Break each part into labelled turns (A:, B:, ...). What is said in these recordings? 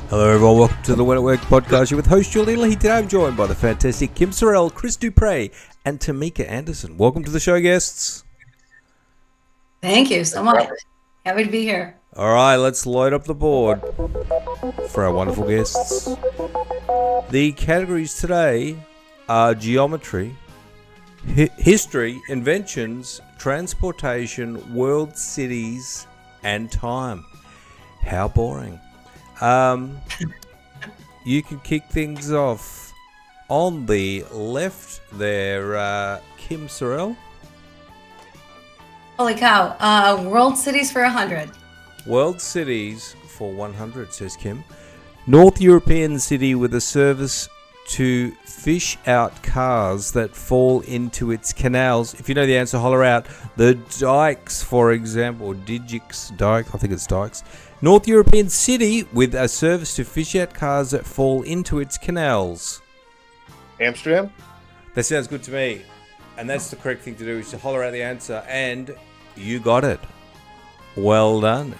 A: Hello everyone, welcome to the When at Work podcast. You're with host Julie Lee. Today I'm joined by the fantastic Kim Sorrelle, Chris Duprey, and Tameka Anderson. Welcome to the show, guests.
B: Thank you so much. Happy to be here.
A: All right, let's load up the board for our wonderful guests. The categories today are geometry, history, inventions, transportation, world cities, and time. How boring. You can kick things off on the left there, Kim Sorrelle.
B: Holy cow. World cities for 100.
A: World cities for 100, says Kim. North European city with a service to fish out cars that fall into its canals. If you know the answer, holler out. The dikes, for example, Digix Dike, I think it's dikes. North European city with a service to fish out cars that fall into its canals.
C: Amsterdam?
A: That sounds good to me. And that's the correct thing to do, is to holler out the answer. And you got it. Well done.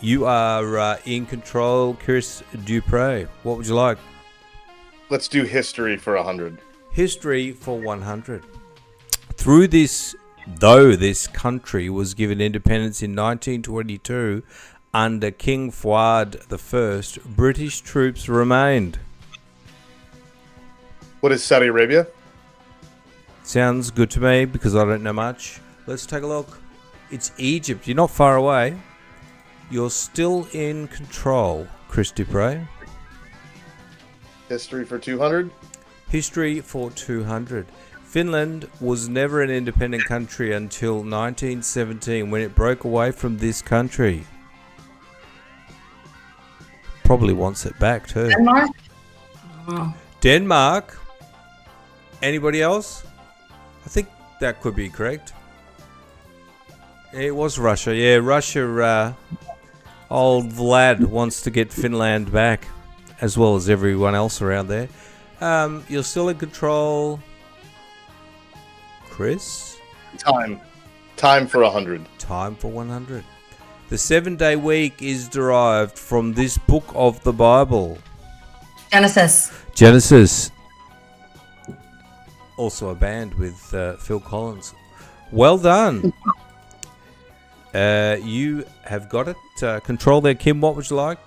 A: You are in control, Chris Duprey. What would you like?
C: Let's do history for 100.
A: History for 100. Through this, though this country was given independence in 1922, under King Fuad I, British troops remained.
C: What is Saudi Arabia?
A: Sounds good to me because I don't know much. Let's take a look. It's Egypt. You're not far away. You're still in control, Chris Duprey.
C: History for 200.
A: History for 200. Finland was never an independent country until 1917 when it broke away from this country. Probably wants it back too.
B: Denmark? Oh.
A: Denmark. Anybody else? I think that could be correct. It was Russia. Yeah, Russia. Old Vlad wants to get Finland back, as well as everyone else around there. You're still in control, Chris?
C: Time for 100.
A: Time for 100. The 7-day week is derived from this book of the Bible. Genesis. Also a band with Phil Collins. Well done. You have got it. Control there, Kim. What would you like?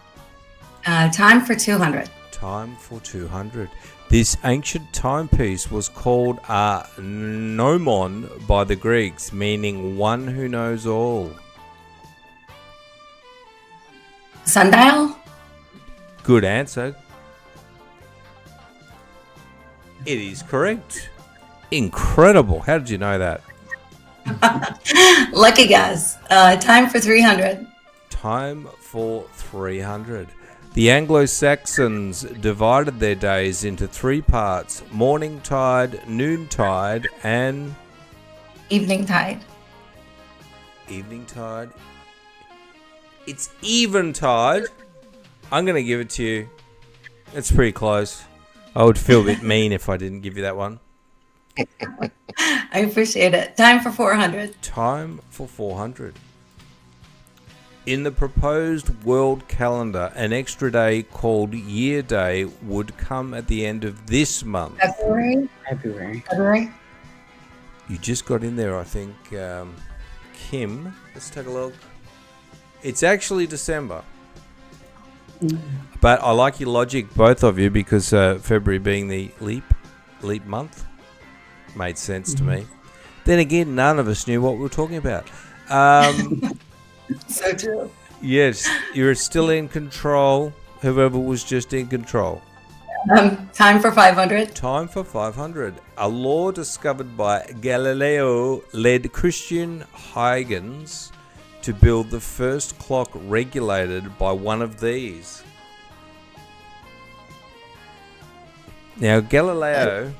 B: Time for 200.
A: Time for 200. This ancient timepiece was called a nomon by the Greeks, meaning one who knows all.
B: Sundial?
A: Good answer. It is correct. Incredible. How did you know that?
B: Lucky guys. Time for 300.
A: Time for 300. The Anglo-Saxons divided their days into 3 parts: morning tide, noontide, and
B: Evening tide.
A: evening tide. It's eventide. I'm going to give it to you. It's pretty close. I would feel a bit mean if I didn't give you that one.
B: I appreciate it. Time for 400.
A: Time for 400. In the proposed world calendar, an extra day called Year Day would come at the end of this month.
B: February.
A: You just got in there, I think. Kim, let's take a look. It's actually December. But I like your logic, both of you, because February being the leap month made sense to me. Then again, none of us knew what we were talking about.
B: So true.
A: Yes, you're still in control. Whoever was just in control.
B: Time for 500.
A: Time for 500. A law discovered by Galileo led Christian Huygens to build the first clock regulated by one of these. Now, Galileo,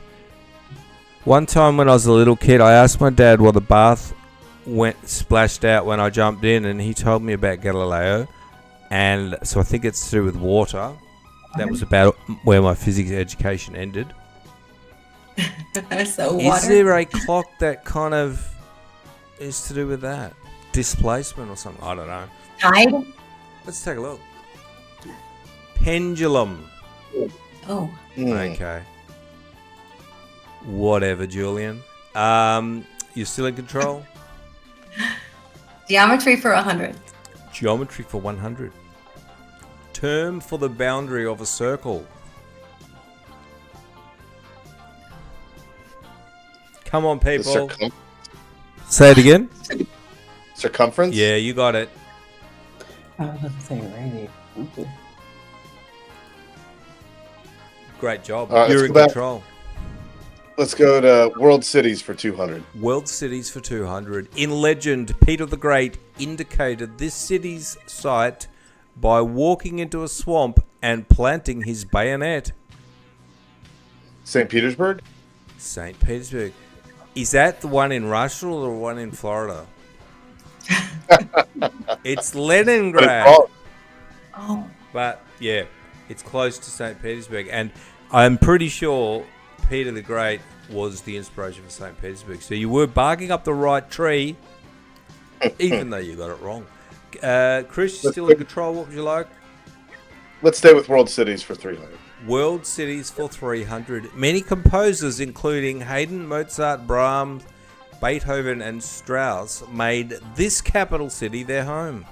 A: one time when I was a little kid, I asked my dad why the bath splashed out when I jumped in, and he told me about Galileo, and so I think it's to do with water. That was about where my physics education ended.
B: So water.
A: Is there a clock that kind of is to do with that? Displacement or something? I don't know.
B: Tide?
A: Let's take a look. Pendulum.
B: Oh,
A: Okay. Whatever, Julian. You're still in control?
B: geometry for 100.
A: Geometry for 100. Term for the boundary of a circle. Come on, people. Say it again.
C: Circumference?
A: Yeah, you got it.
D: I was going to say radius. Okay.
A: Great job.
C: All right,
A: You're
C: let's
A: in
C: go back.
A: control.
C: Let's go to world cities for 200.
A: World cities for 200. In legend, Peter the Great indicated this city's site by walking into a swamp and planting his bayonet.
C: St. Petersburg?
A: St. Petersburg. Is that the one in Russia or the one in Florida? It's Leningrad.
B: Oh,
A: But yeah, it's close to St. Petersburg. And I'm pretty sure Peter the Great was the inspiration for St. Petersburg. So you were barking up the right tree, even though you got it wrong. Chris, you still in control? What would you like?
C: Let's stay with world cities for 300.
A: World cities for 300. Many composers, including Haydn, Mozart, Brahms, Beethoven, and Strauss, made this capital city their home.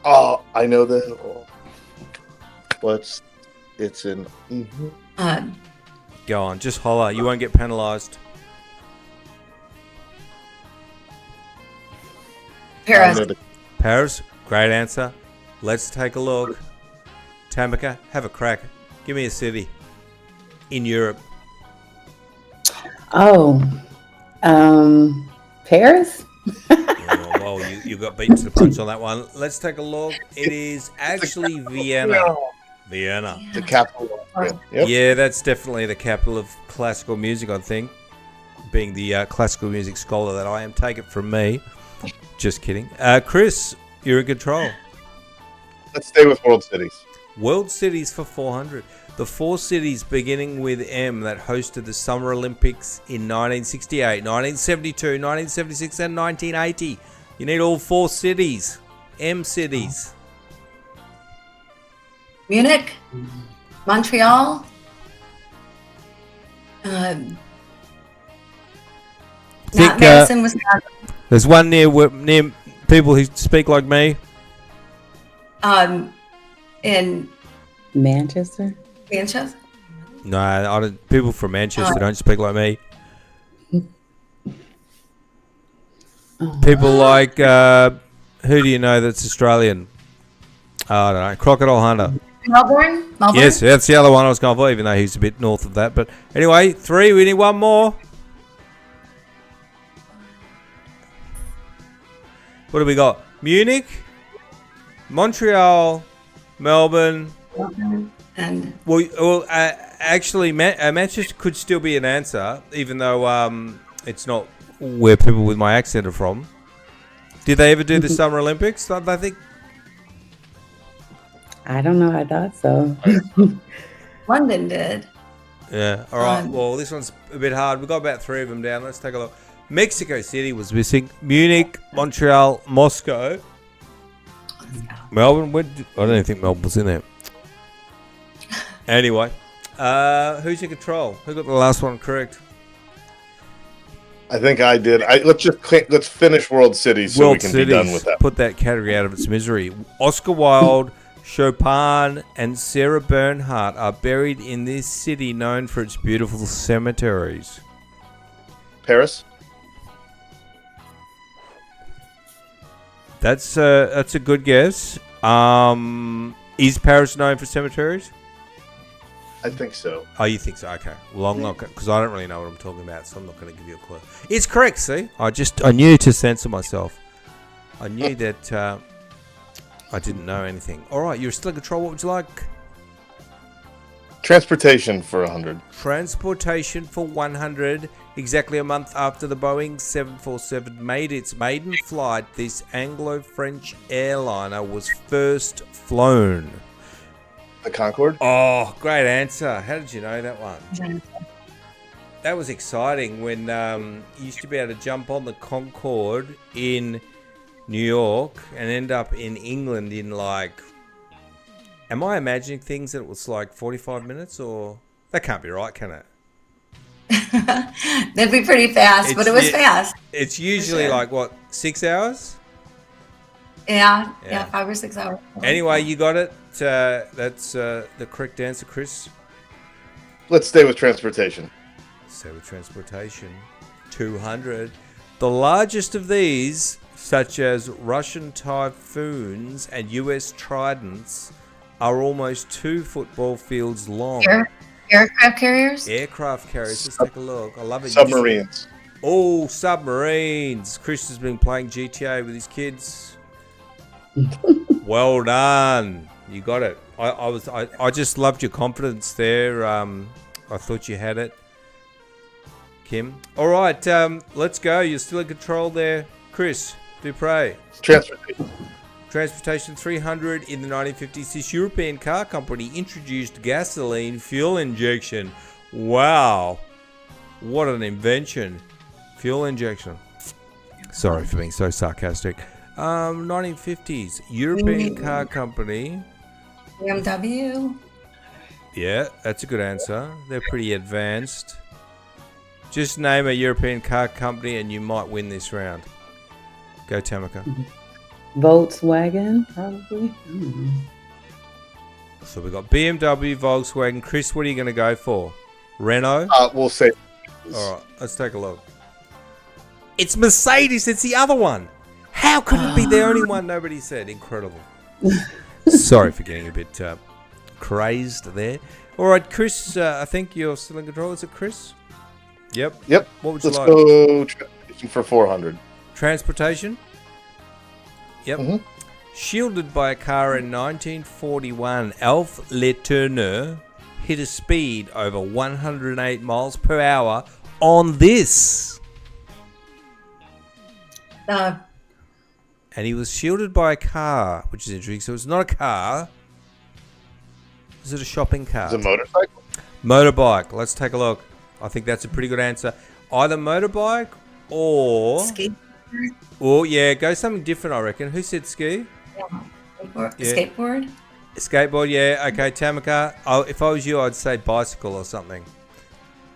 C: Oh, I know that. It's in.
A: Go on, just holler. You won't get penalised.
B: Paris.
A: Paris, great answer. Let's take a look. Tameka, have a crack. Give me a city in Europe.
D: Oh, Paris?
A: Oh, well, you got beaten to the punch on that one. Let's take a look. It is actually Vienna. Vienna.
C: The capital of Austria. Yep.
A: Yeah, that's definitely the capital of classical music, I think. Being the classical music scholar that I am, take it from me. Just kidding. Chris, you're in control.
C: Let's stay with world cities.
A: World cities for 400. The four cities beginning with M that hosted the Summer Olympics in 1968, 1972, 1976, and 1980. You need all four cities. M cities.
B: Munich, Montreal, not Madison, Wisconsin.
A: There's one near people who speak like me.
B: In
D: Manchester?
B: Manchester.
A: No, I don't, people from Manchester don't speak like me. People like, who do you know that's Australian? I don't know, Crocodile Hunter.
B: Melbourne.
A: Yes, that's the other one I was going for, even though he's a bit north of that. But anyway, 3, we need one more. What do we got? Munich, Montreal, Melbourne.
B: And
A: Actually, Manchester could still be an answer, even though it's not where people with my accent are from. Did they ever do the Summer Olympics? I think.
D: I don't know. I thought so.
B: London did.
A: Yeah. All right. Well, this one's a bit hard. We've got about 3 of them down. Let's take a look. Mexico City was missing. Munich, Montreal, Moscow, Melbourne. I don't even think Melbourne was in there. Anyway, who's in control? Who got the last one correct?
C: I think I did. Let's finish world cities so
A: World
C: we can
A: cities.
C: be done with that.
A: Put that category out of its misery. Oscar Wilde, Chopin, and Sarah Bernhardt are buried in this city known for its beautiful cemeteries.
C: Paris?
A: That's a good guess. Is Paris known for cemeteries?
C: I think so.
A: Oh, you think so? Okay. Well, I'm not, because I don't really know what I'm talking about, so I'm not going to give you a clue. It's correct. See, I knew to censor myself. I knew that I didn't know anything. All right, you're still in control. What would you like?
C: Transportation for 100.
A: Transportation for 100. Exactly a month after the Boeing 747 made its maiden flight, this Anglo-French airliner was first flown.
C: The Concorde?
A: Oh, great answer. How did you know that one? That was exciting when you used to be able to jump on the Concorde in New York and end up in England in like Am I imagining things that it was like 45 minutes or that can't be right, can it?
B: That'd be pretty fast, but it was fast.
A: It's usually
B: sure.
A: like what, 6 hours?
B: Yeah,
A: Yeah.
B: 5 or 6 hours.
A: Anyway, you got it. That's the correct answer, Chris.
C: Let's stay with transportation.
A: So with transportation, 200. The largest of these, such as Russian Typhoons and US Tridents, are almost 2 football fields long.
B: Aircraft carriers?
A: Aircraft carriers. Let's take a look. I love it.
C: Submarines.
A: Oh, submarines. Chris has been playing GTA with his kids. Well done. You got it. I just loved your confidence there. I thought you had it, Kim. All right, let's go. You're still in control there, Chris. Duprey. Transportation 300. In the 1950s, this European car company introduced gasoline fuel injection. Wow. What an invention. Fuel injection. Sorry for being so sarcastic. 1950s, European car company.
B: BMW.
A: Yeah, that's a good answer. They're pretty advanced. Just name a European car company and you might win this round. Go, Tameka.
D: Volkswagen, probably.
A: So we've got BMW, Volkswagen. Chris, what are you going to go for? Renault?
C: We'll say.
A: All right, let's take a look. It's Mercedes. It's the other one. How could it be the only one nobody said? Incredible. Sorry for getting a bit crazed there. All right, Chris, I think you're still in control. Is it Chris? Yep. What would you
C: Let's
A: like?
C: go transportation for 400.
A: Transportation? Yep.
C: Mm-hmm.
A: Shielded by a car in 1941, Alf Le Tourneur hit a speed over 108 miles per hour on this. And he was shielded by a car, which is interesting. So it's not a car. Is it a shopping cart?
C: It's a motorcycle?
A: Motorbike. Let's take a look. I think that's a pretty good answer. Either motorbike or...
B: Skateboard.
A: Oh, yeah. Go something different, I reckon. Who said ski?
B: Skateboard.
A: Skateboard, yeah. Okay, Tameka. If I was you, I'd say bicycle or something.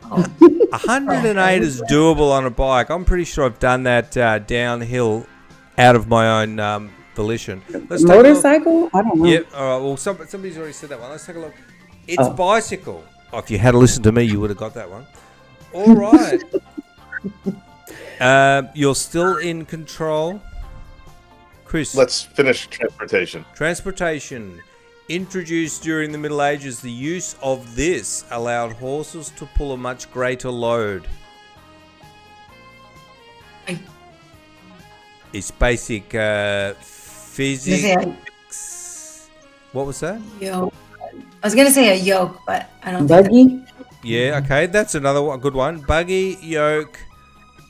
A: 108 is doable on a bike. I'm pretty sure I've done that downhill out of my own volition. Let's
D: Motorcycle? I don't know.
A: Yep. All right. Well, somebody's already said that one. Let's take a look. It's bicycle. Oh, if you had listened to me, you would have got that one. All right. You're still in control, Chris.
C: Let's finish transportation.
A: Transportation. Introduced during the Middle Ages, the use of this allowed horses to pull a much greater load. It's basic physics. What was that?
B: Yoke. I was going to say a yoke, but I don't
D: Buggy?
A: Yeah, okay. That's another one, good one. Buggy, yoke.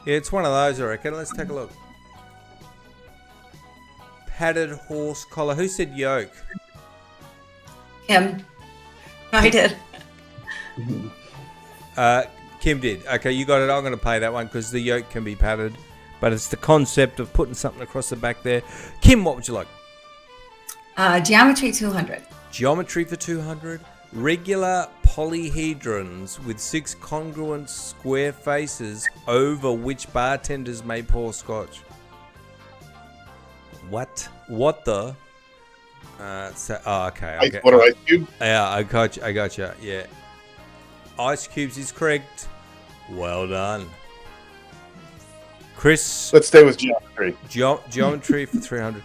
A: Yeah, it's one of those, I reckon. Let's take a look. Padded horse collar. Who said yoke?
B: Kim. No, I did.
A: Kim did. Okay, you got it. I'm going to pay that one because the yoke can be padded. But it's the concept of putting something across the back there. Kim, what would you like?
B: Geometry 200.
A: Geometry for 200. Regular polyhedrons with 6 congruent square faces over which bartenders may pour scotch. What? What the? Okay.
C: What are ice cubes?
A: Yeah, I got you. Yeah. Ice cubes is correct. Well done. Chris.
C: Let's stay with geometry.
A: Geometry for 300.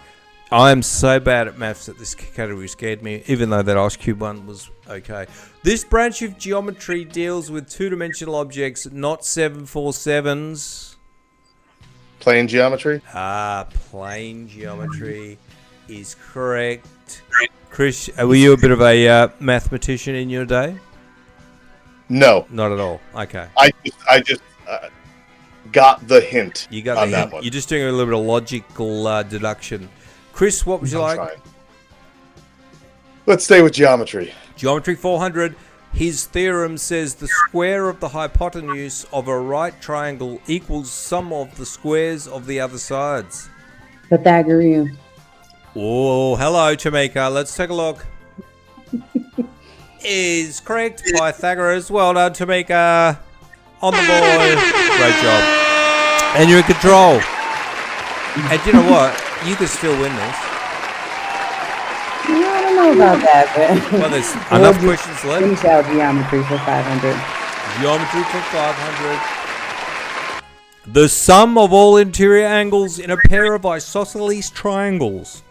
A: I am so bad at maths that this category scared me, even though that ice cube one was okay. This branch of geometry deals with two-dimensional objects, not 747s.
C: Plane geometry?
A: Plane geometry is correct. Chris, were you a bit of a mathematician in your day?
C: No.
A: Not at all. Okay.
C: I just got the hint.
A: You got
C: on
A: the
C: that
A: hint.
C: one.
A: You're just doing a little bit of logical deduction. Chris, what would you like?
C: Trying. Let's stay with geometry.
A: Geometry 400. His theorem says the square of the hypotenuse of a right triangle equals sum of the squares of the other sides.
D: Pythagorean.
A: Oh, hello, Tameka. Let's take a look. is correct. Pythagoras. Well done, Tameka. On the ball. Great job. And you're in control. And you know what? You could still win this.
D: I don't know about that, but
A: Well, there's enough questions left.
D: Finish out geometry for 500.
A: Geometry for 500. The sum of all interior angles in a pair of isosceles triangles.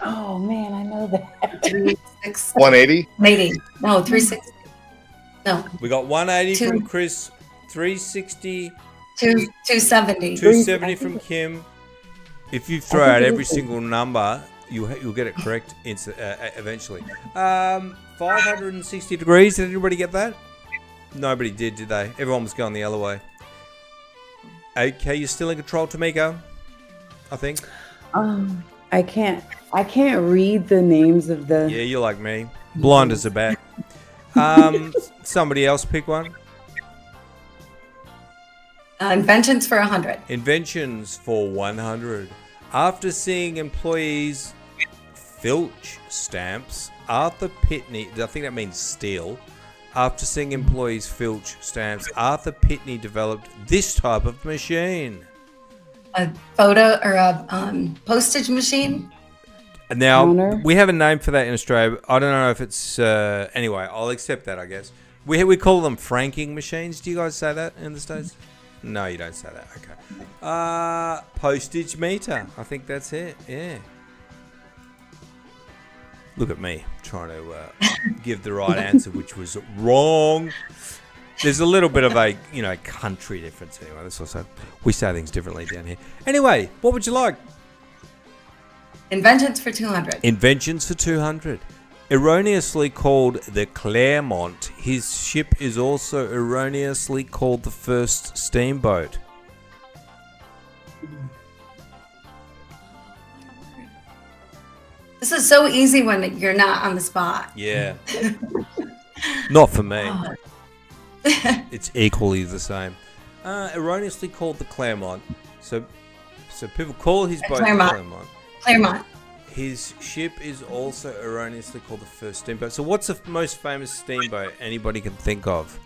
D: Oh man, I know that.
B: 360.
C: 180.
B: 80. No, 360. No,
A: We got 180
B: Two.
A: from Chris, 360,
B: 270.
A: 270 from Kim. If you throw
D: I think
A: out
D: it
A: every
D: is-
A: single number, you'll get it correct eventually. 560 degrees. Did anybody get that? Nobody did they? Everyone was going the other way. Okay, you're still in control, Tameka. I think.
D: I can't read the names of the.
A: Yeah, you're like me. Blind as a bat. Somebody else pick one.
B: Inventions for 100.
A: Inventions for 100. After seeing employees filch stamps, Arthur Pitney, I think that means steal. After seeing employees filch stamps, Arthur Pitney developed this type of machine.
B: A photo or a postage machine.
A: Now,
D: Counter.
A: we have a name for that in Australia. I don't know if it's... anyway, I'll accept that, I guess. We call them franking machines. Do you guys say that in the States? No, you don't say that. Okay. Postage meter. I think that's it. Yeah. Look at me trying to give the right answer, which was wrong. There's a little bit of a, country difference anyway. That's also, we say things differently down here. Anyway, what would you like?
B: Inventions for 200.
A: Inventions for 200. Erroneously called the Claremont, his ship is also erroneously called the first steamboat.
B: This is so easy when you're not on the spot.
A: Yeah. Not for me. It's equally the same. Erroneously called the Claremont. So people call his boat
B: Claremont.
A: the Claremont.
B: Claremont.
A: His ship is also erroneously called the first steamboat. So what's the most famous steamboat anybody can think of?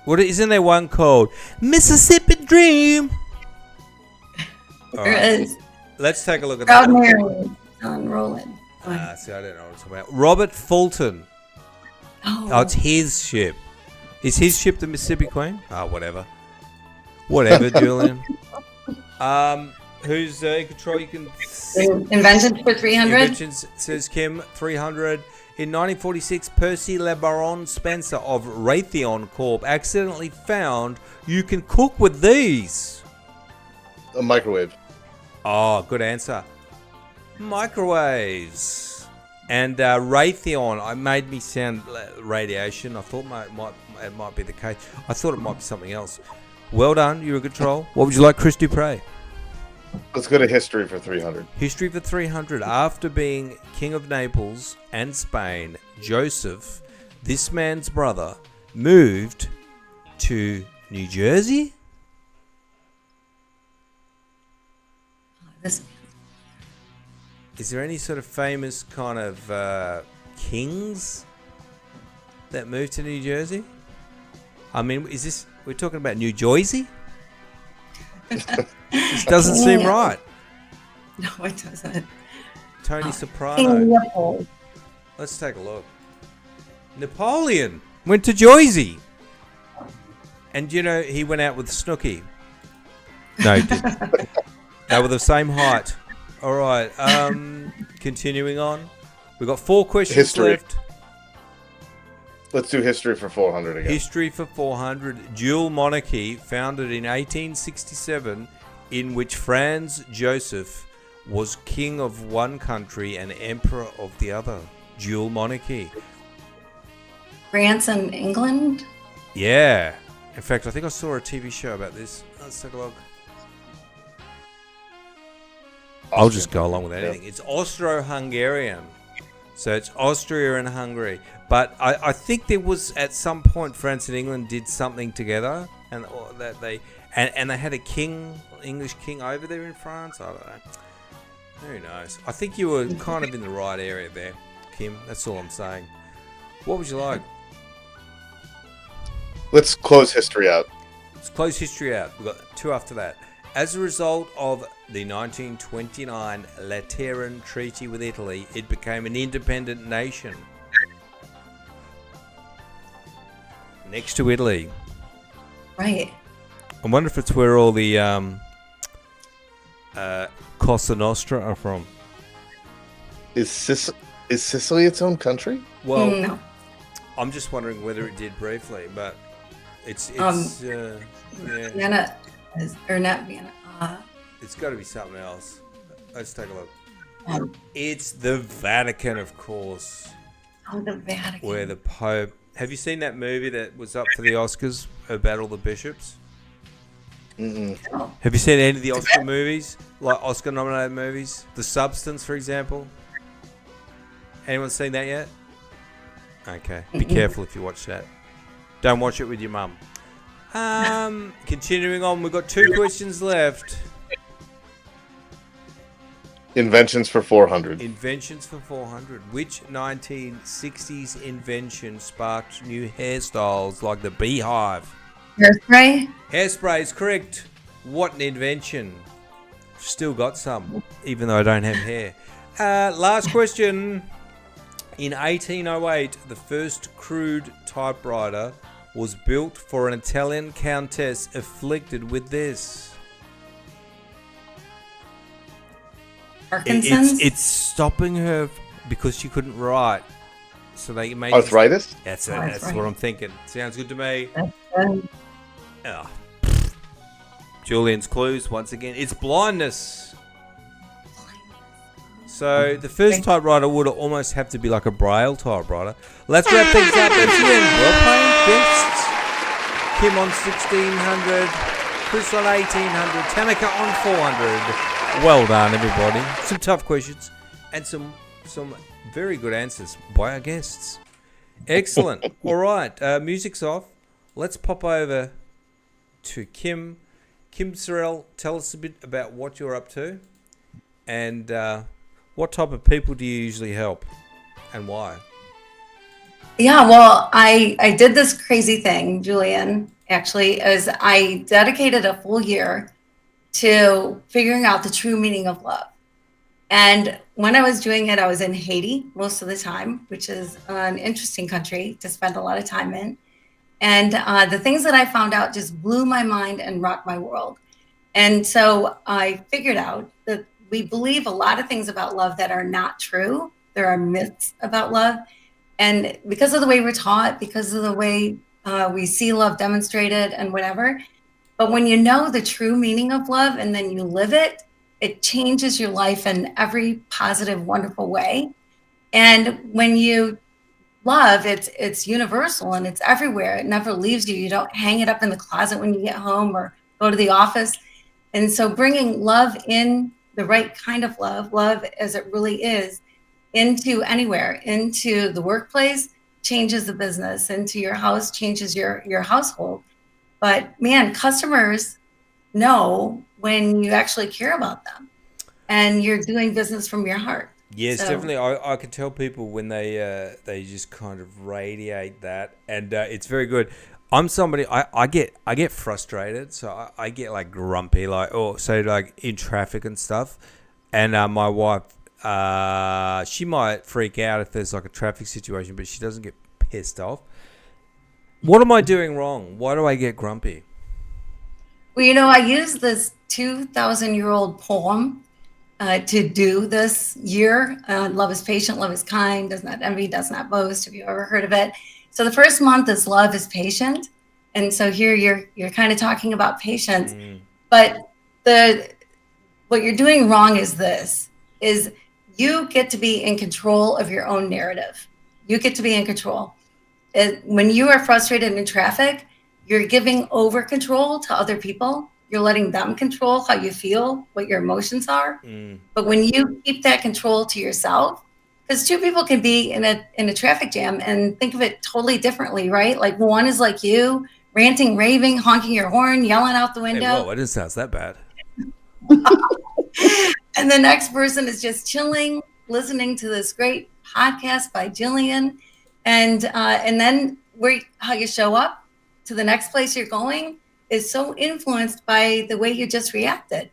A: What isn't there one called Mississippi Dream? All
B: There
A: right,
B: is.
A: let's take a look at
B: Proud
A: that.
B: Mary on Roland.
A: See, I don't know what it's about. Robert Fulton. Oh, it's his ship. Is his ship the Mississippi Queen? Whatever. Whatever, Julian. Who's in control? You can.
B: Inventions for 300.
A: Inventions, says Kim. 300. In 1946, Percy LeBaron Spencer of Raytheon Corp accidentally found you can cook with these.
C: A microwave.
A: Oh, good answer. Microwaves. And Raytheon, it made me sound radiation. I thought it might be the case. I thought it might be something else. Well done, you're in control. What would you like, Chris Duprey?
C: Let's go to history for 300.
A: History for 300. After being king of Naples and Spain, Joseph, this man's brother, moved to New Jersey?
B: This
A: Is there any sort of famous kind of kings that moved to New Jersey? I mean, we're talking about New Jersey? This doesn't seem right.
B: No, it doesn't.
A: Tony
B: King
A: Soprano.
B: Leopold.
A: Let's take a look. Napoleon went to Jersey. And he went out with Snooky. No, he didn't. They were the same height. All right. Continuing on. We've got 4 questions
C: History.
A: left.
C: Let's do history for 400 again.
A: History for 400. Dual monarchy founded in 1867 in which Franz Joseph was king of one country and emperor of the other. Dual monarchy.
B: France and England.
A: Yeah. In fact, I think I saw a TV show about this. Let's take a look. I'll just go along with anything. It's Austro-Hungarian. So it's Austria and Hungary. But I think there was, at some point, France and England did something together. And that they had a English king over there in France. I don't know. Who knows? I think you were kind of in the right area there. Kim. That's all I'm saying. What would you like?
C: Let's close history out.
A: Let's close history out. We've got two after that. As a result of the 1929 Lateran Treaty with Italy, it became an independent nation. Next to Italy.
B: Right.
A: I wonder if it's where all the Cosa Nostra are from.
C: Is Sicily its own country?
A: Well,
B: No.
A: I'm just wondering whether it did briefly, but it's yeah,
B: Vienna or not Vienna.
A: it's got to be something else. Let's take a look.
B: Um,
A: It's the Vatican, of course,
B: the Vatican.
A: where the Pope. Have you seen that movie that was up for the Oscars about all the bishops?
C: Mm-mm.
B: Oh,
A: Have you seen any of the Oscar movies, like Oscar-nominated movies? The Substance, for example. Anyone seen that yet? Okay, be careful if you watch that. Don't watch it with your mum. Continuing on, we've got 2 questions left.
C: Inventions for 400.
A: Inventions for 400. Which 1960s invention sparked new hairstyles like the beehive?
B: Hairspray.
A: Hairspray is correct. What an invention. Still got some, even though I don't have hair. Last question. In 1808, the first crude typewriter was built for an Italian countess afflicted with this.
B: Parkinson's.
A: It's stopping her because she couldn't write. So they made
C: Arthritis?
A: That's
B: Arthritis.
A: what I'm thinking. Sounds good to me.
B: Um,
A: Oh. Julian's clues once again. It's blindness. So the first typewriter would almost have to be like a braille typewriter. Let's wrap things up. That's the end. Well played, guests. Kim on 1600, Chris on 1800, Tameka on 400. Well done, everybody. Some tough questions and some very good answers by our guests. Excellent. All right, music's off. Let's pop over to Kim. Kim Sorrelle, tell us a bit about what you're up to and what type of people do you usually help and why?
B: Yeah, well, I did this crazy thing, Julian, actually, is I dedicated a full year to figuring out the true meaning of love. And when I was doing it, I was in Haiti most of the time, which is an interesting country to spend a lot of time in. And the things that I found out just blew my mind and rocked my world. And so I figured out that we believe a lot of things about love that are not true. There are myths about love. And because of the way we're taught, because of the way we see love demonstrated and whatever. But when you know the true meaning of love and then you live it, it changes your life in every positive, wonderful way. And when you love, it's universal and it's everywhere. It never leaves you. You don't hang it up in the closet when you get home or go to the office. And so bringing love in, the right kind of love as it really is, into anywhere, into the workplace, changes the business, into your house, changes your household. But man, customers know when you actually care about them and you're doing business from your heart.
A: Yes,
B: So-
A: definitely. I can tell people when they just kind of radiate that, and it's very good. I'm somebody I get frustrated, so I get like grumpy, like like in traffic and stuff. And my wife, she might freak out if there's like a traffic situation, but she doesn't get pissed off. What am I doing wrong? Why do I get grumpy?
B: Well, I use this 2,000-year-old poem to do this year. Love is patient, love is kind, does not envy, does not boast. Have you ever heard of it? So the first month is love is patient. And so here you're kind of talking about patience. But what you're doing wrong is you get to be in control of your own narrative. You get to be in control. When you are frustrated in traffic, you're giving over control to other people. You're letting them control how you feel, what your emotions are. But when you keep that control to yourself, because two people can be in a traffic jam and think of it totally differently, right? Like one is like you, ranting, raving, honking your horn, yelling out the
A: Hey,
B: window.
A: whoa, it didn't sound that bad.
B: And the next person is just chilling, listening to this great podcast by Jillian, and then how you show up to the next place you're going is so influenced by the way you just reacted.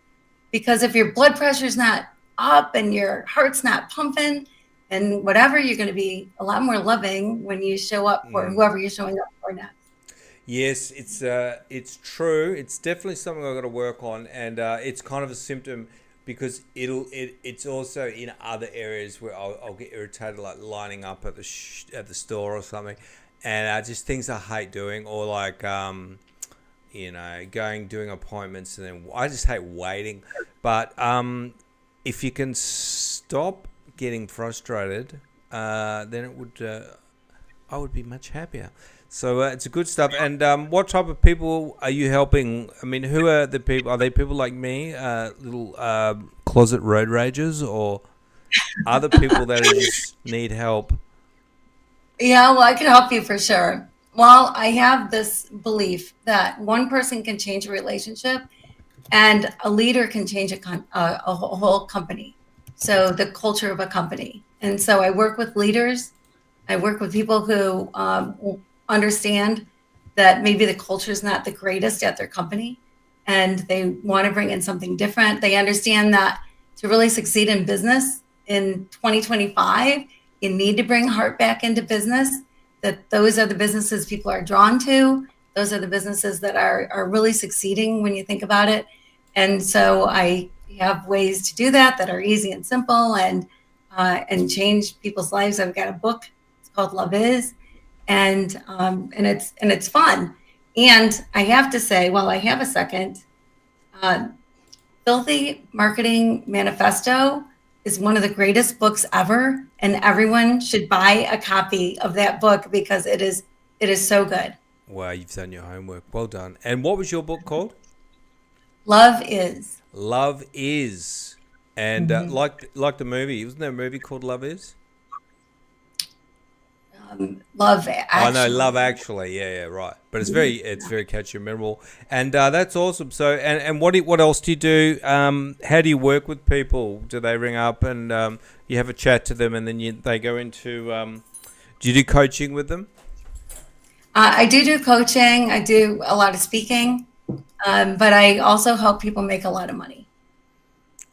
B: Because if your blood pressure's not up and your heart's not pumping and whatever, you're going to be a lot more loving when you show up for whoever you're showing up for next.
A: Yes, it's true. It's definitely something I've got to work on, and it's kind of a symptom because it's also in other areas where I'll get irritated, like lining up at the store or something, and just things I hate doing, or like doing appointments, and then I just hate waiting. But if you can stop getting frustrated, then it would I would be much happier. So it's a good stuff. And what type of people are you helping? I mean, who are the people? Are they people like me, little closet road ragers, or other people that just need help?
B: Yeah, well, I can help you for sure. Well, I have this belief that one person can change a relationship and a leader can change a whole company. So the culture of a company. And so I work with leaders. I work with people who understand that maybe the culture is not the greatest at their company and they want to bring in something different. They understand that to really succeed in business in 2025, you need to bring heart back into business, that those are the businesses people are drawn to. Those are the businesses that are really succeeding when you think about it. And so I have ways to do that are easy and simple and change people's lives. I've got a book. It's called Love Is. And it's fun. And I have to say, while I have a second, Filthy Marketing Manifesto is one of the greatest books ever, and everyone should buy a copy of that book because it is so good.
A: Wow, you've done your homework. Well done. And what was your book called?
B: Love Is.
A: Love Is. And like the movie, wasn't there a movie called Love Is?
B: Love Actually.
A: Oh no, Love Actually. Yeah, right. But it's very catchy and memorable, and that's awesome. So, and what else do you do? How do you work with people? Do they ring up and you have a chat to them, and then they go into? Do you do coaching with them?
B: I do coaching. I do a lot of speaking, but I also help people make a lot of money.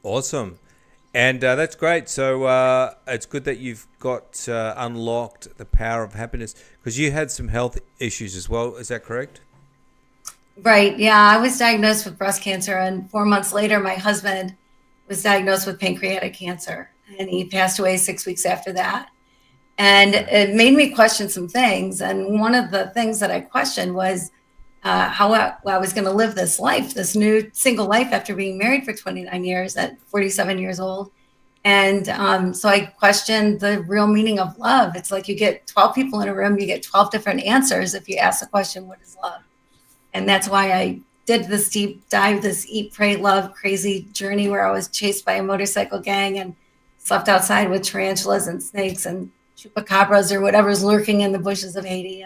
A: Awesome. And that's great. So it's good that you've got unlocked the power of happiness, because you had some health issues as well. Is that correct?
B: Right. Yeah. I was diagnosed with breast cancer, and 4 months later, my husband was diagnosed with pancreatic cancer, and he passed away 6 weeks after that. And it made me question some things. And one of the things that I questioned was how I was going to live this life, this new single life after being married for 29 years at 47 years old. And so I questioned the real meaning of love. It's like you get 12 people in a room, you get 12 different answers if you ask the question, what is love? And that's why I did this deep dive, this eat, pray, love crazy journey where I was chased by a motorcycle gang and slept outside with tarantulas and snakes and chupacabras or whatever's lurking in the bushes of Haiti,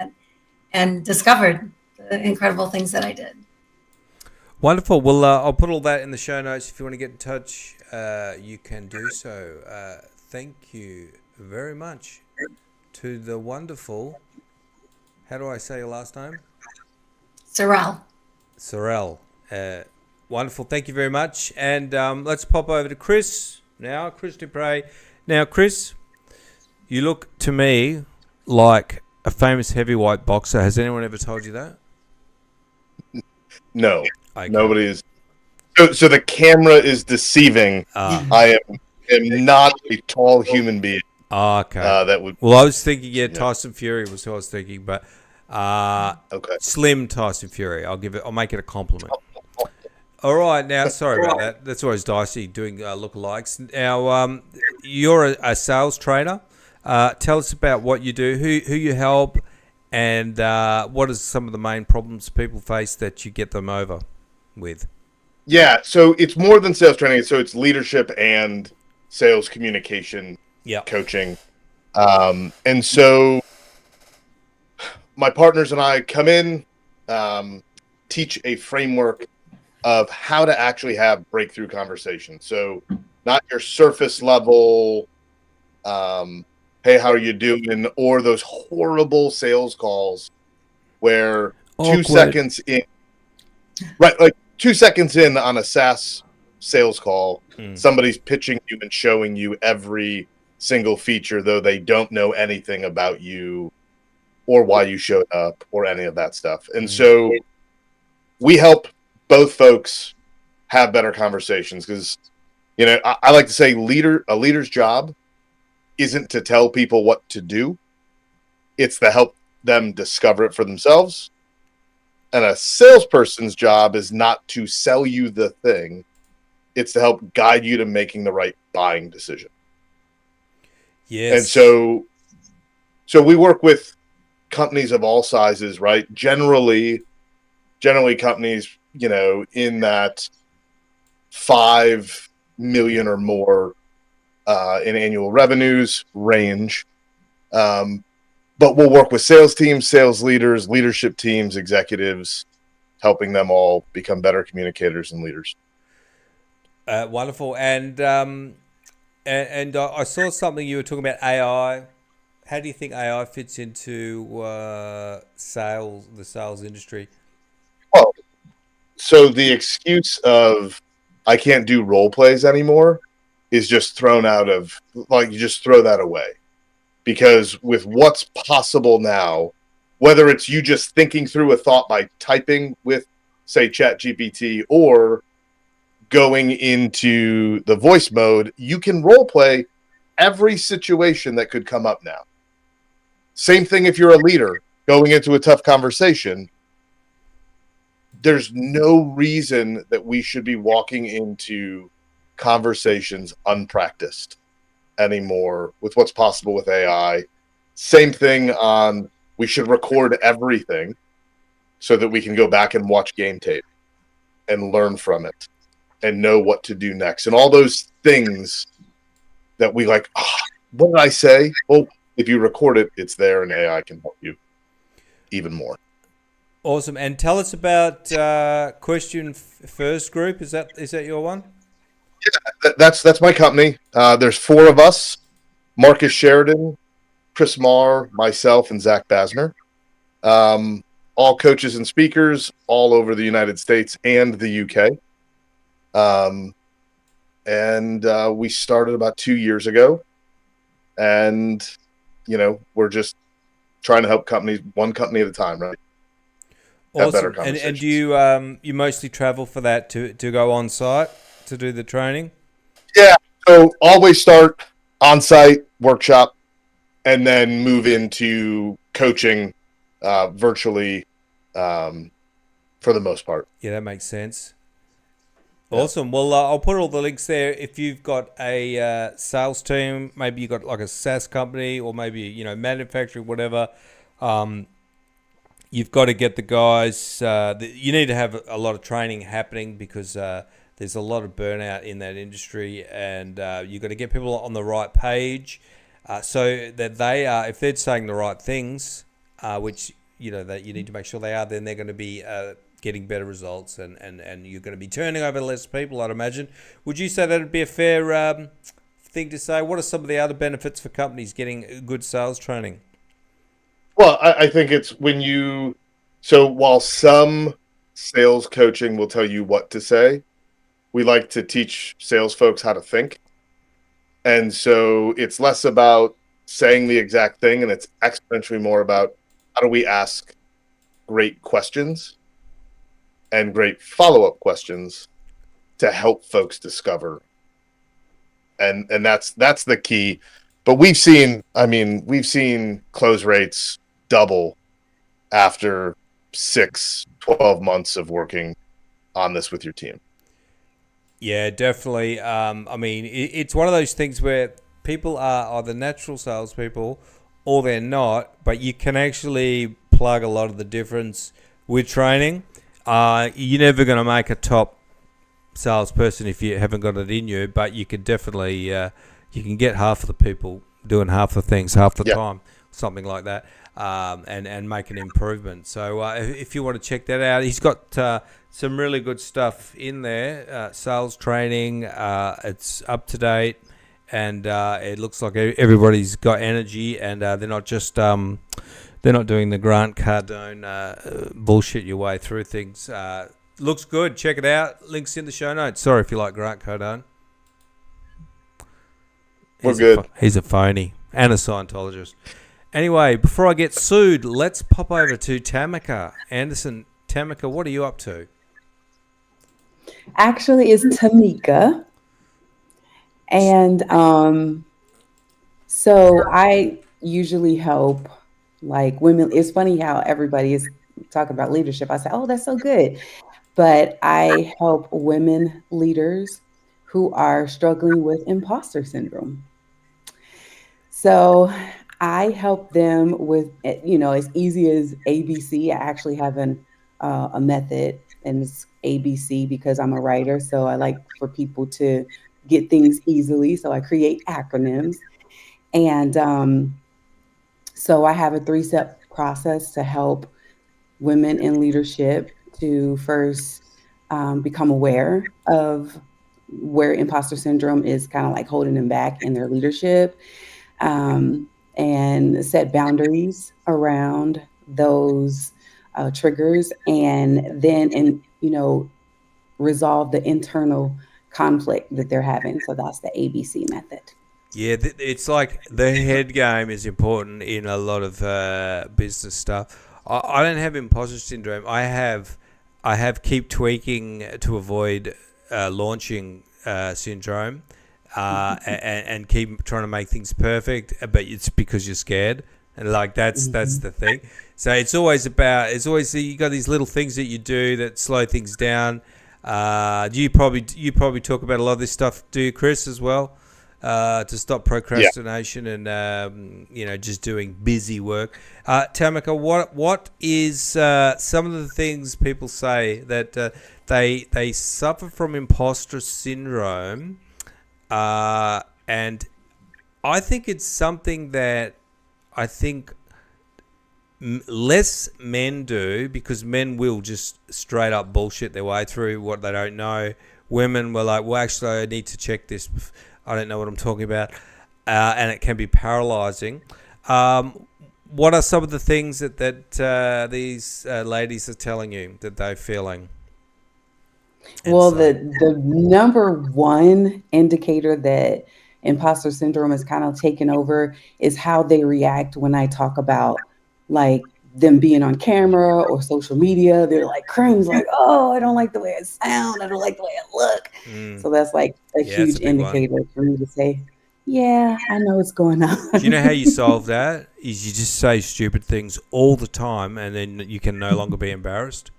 B: and discovered the incredible things that I did.
A: Wonderful. Well, I'll put all that in the show notes. If you want to get in touch, you can do so. Thank you very much to the wonderful, how do I say your last name?
B: Sorrelle.
A: Sorrelle. Wonderful. Thank you very much. And let's pop over to Chris now. Chris Duprey. Now, Chris, you look to me like a famous heavyweight boxer. Has anyone ever told you that?
C: No,
A: Okay.
C: Nobody is. So the camera is deceiving. I am not a tall human being.
A: Okay.
C: That would.
A: Well, I was thinking, Tyson Fury was who I was thinking, but
C: Okay.
A: slim Tyson Fury. I'll make it a compliment. All right, now sorry about that. That's always dicey doing lookalikes. Now, you're a sales trainer. Tell us about what you do, who you help, and what are some of the main problems people face that you get them over with?
C: Yeah, so it's more than sales training. So it's leadership and sales communication coaching. And so my partners and I come in, teach a framework of how to actually have breakthrough conversations. So not your surface level, Hey, how are you doing? Or those horrible sales calls where
A: Awkward.
C: 2 seconds in, right, like 2 seconds in on a SaaS sales call, somebody's pitching you and showing you every single feature, though they don't know anything about you or why you showed up or any of that stuff. And so we help both folks have better conversations because, I like to say a leader's job isn't to tell people what to do. It's to help them discover it for themselves. And a salesperson's job is not to sell you the thing. It's to help guide you to making the right buying decision.
A: Yes.
C: And so we work with companies of all sizes, right? Generally companies, in that 5 million or more in annual revenues range. But we'll work with sales teams, sales leaders, leadership teams, executives, helping them all become better communicators and leaders.
A: Wonderful. And I saw something you were talking about AI. How do you think AI fits into the sales industry?
C: Well, so the excuse of I can't do role plays anymore is just thrown out of, like, you just throw that away. Because with what's possible now, whether it's you just thinking through a thought by typing with, say, ChatGPT, or going into the voice mode, you can role play every situation that could come up now. Same thing if you're a leader going into a tough conversation. There's no reason that we should be walking into conversations unpracticed anymore with what's possible with AI. Same thing on, we should record everything so that we can go back and watch game tape and learn from it and know what to do next. And all those things that we like, what did I say? Well, if you record it, it's there and AI can help you even more.
A: Awesome. And tell us about Question First Group. Is that your one?
C: Yeah, that's my company. There's 4 of us: Marcus Sheridan, Chris Marr, myself, and Zach Basner. All coaches and speakers all over the United States and the UK. And we started about 2 years ago. And, we're just trying to help companies, one company at a time, right?
A: Awesome. And do you mostly travel for that to go on site to do the training?
C: Yeah. So always start on site workshop and then move into coaching virtually for the most part.
A: Yeah, that makes sense. Awesome. Well, I'll put all the links there. If you've got a sales team, maybe you've got like a SaaS company or maybe, manufacturing, whatever, you've got to get the guys. You need to have a lot of training happening because there's a lot of burnout in that industry, and you've got to get people on the right page so that they are, if they're saying the right things, which, that you need to make sure they are, then they're going to be getting better results, and you're going to be turning over less people, I'd imagine. Would you say that would be a fair thing to say? What are some of the other benefits for companies getting good sales training?
C: Well, I think it's so while some sales coaching will tell you what to say, we like to teach sales folks how to think. And so it's less about saying the exact thing, and it's exponentially more about how do we ask great questions and great follow-up questions to help folks discover. And that's the key. But we've seen close rates double after 6-12 months of working on this with your team.
A: Yeah, definitely. It's one of those things where people are either natural salespeople or they're not, but you can actually plug a lot of the difference with training. You're never going to make a top salesperson if you haven't got it in you, but you can definitely you can get half of the people doing half the things half the time, something like that, and make an improvement. So if you want to check that out, he's got some really good stuff in there, sales training. It's up to date, and it looks like everybody's got energy, and they're not just they're not doing the Grant Cardone bullshit your way through things. Looks good. Check it out. Links in the show notes. Sorry if you like Grant Cardone.
C: We're good.
A: He's a phony and a Scientologist. Anyway, before I get sued, let's pop over to Tameka Anderson. Tameka, what are you up to?
D: Actually, it's Tameka. And so I usually help like women. It's funny how everybody is talking about leadership. I say, oh, that's so good. But I help women leaders who are struggling with imposter syndrome. So I help them with, as easy as ABC. I actually have a method, and it's ABC because I'm a writer. So I like for people to get things easily. So I create acronyms. And so I have a 3-step process to help women in leadership to first become aware of where imposter syndrome is kind of like holding them back in their leadership, and set boundaries around those triggers, and then resolve the internal conflict that they're having. So that's the ABC method.
A: Yeah, it's like the head game is important in a lot of business stuff. I don't have imposter syndrome. I have keep tweaking to avoid launching syndrome, and keep trying to make things perfect. But it's because you're scared, and like that's the thing. So it's always you got these little things that you do that slow things down. You probably talk about a lot of this stuff, do you, Chris, as well? To stop procrastination and just doing busy work. Tameka, what is some of the things people say that they suffer from imposter syndrome, and I think it's something that I think less men do, because men will just straight up bullshit their way through what they don't know. Women were like, well, actually, I need to check this. I don't know what I'm talking about, and it can be paralyzing. What are some of the things that these ladies are telling you that they're feeling?
D: Well, the number one indicator that imposter syndrome is kind of taken over is how they react when I talk about like them being on camera or social media. They're like cringe, like, oh, I don't like the way I sound. I don't like the way I look. So that's like a huge indicator for me to say, yeah, I know what's going on.
A: Do you know how you solve that? Is you just say stupid things all the time, and then you can no longer be embarrassed.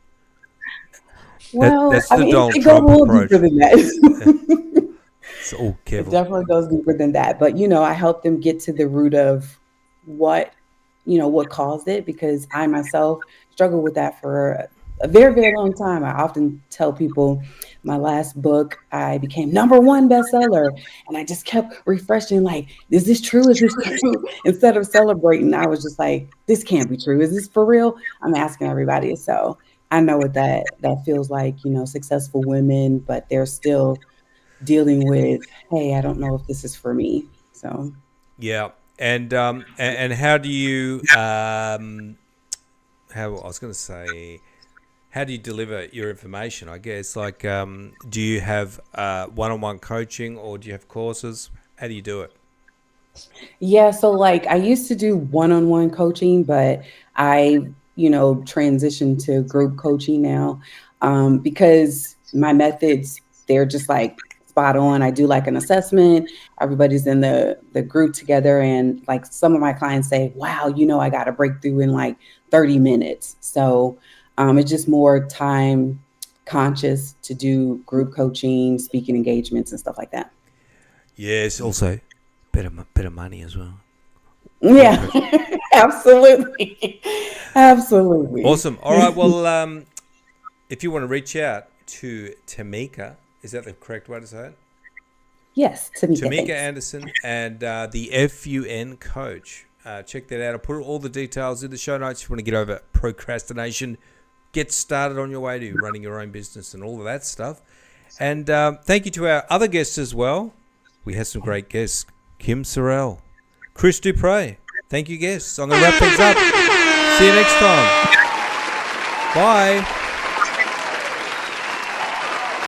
D: Well,
A: that's the Donald
D: it
A: Trump
D: goes a little
A: approach.
D: deeper than that.
A: So,
D: it definitely goes deeper than that. But, I help them get to the root of what caused it, because I myself struggled with that for a very, very long time. I often tell people my last book, I became #1 bestseller, and I just kept refreshing, like, is this true? Is this true? Instead of celebrating, I was just like, this can't be true. Is this for real? I'm asking everybody. So I know what that feels like, successful women, but they're still dealing with, hey, I don't know if this is for me. So
A: yeah. And how do you how do you deliver your information? I guess, like, do you have one-on-one coaching, or do you have courses? How do you do it?
D: Yeah, so like I used to do one-on-one coaching, but I transitioned to group coaching now, because my methods, they're just like spot on. I do like an assessment. Everybody's in the group together, and like some of my clients say, wow, I got a breakthrough in like 30 minutes. So it's just more time conscious to do group coaching, speaking engagements, and stuff like that.
A: Yes, also better money as well.
D: Yeah, absolutely. Absolutely.
A: Awesome. All right. Well, if you want to reach out to Tameka, is that the correct way to say it?
D: Yes,
A: Tameka Anderson and the F.U.N coach. Check that out. I'll put all the details in the show notes if you want to get over procrastination, get started on your way to running your own business and all of that stuff. And thank you to our other guests as well. We had some great guests. Kim Sorrelle, Chris Duprey. Thank you, guests. I'm going to wrap things up. See you next time. Bye.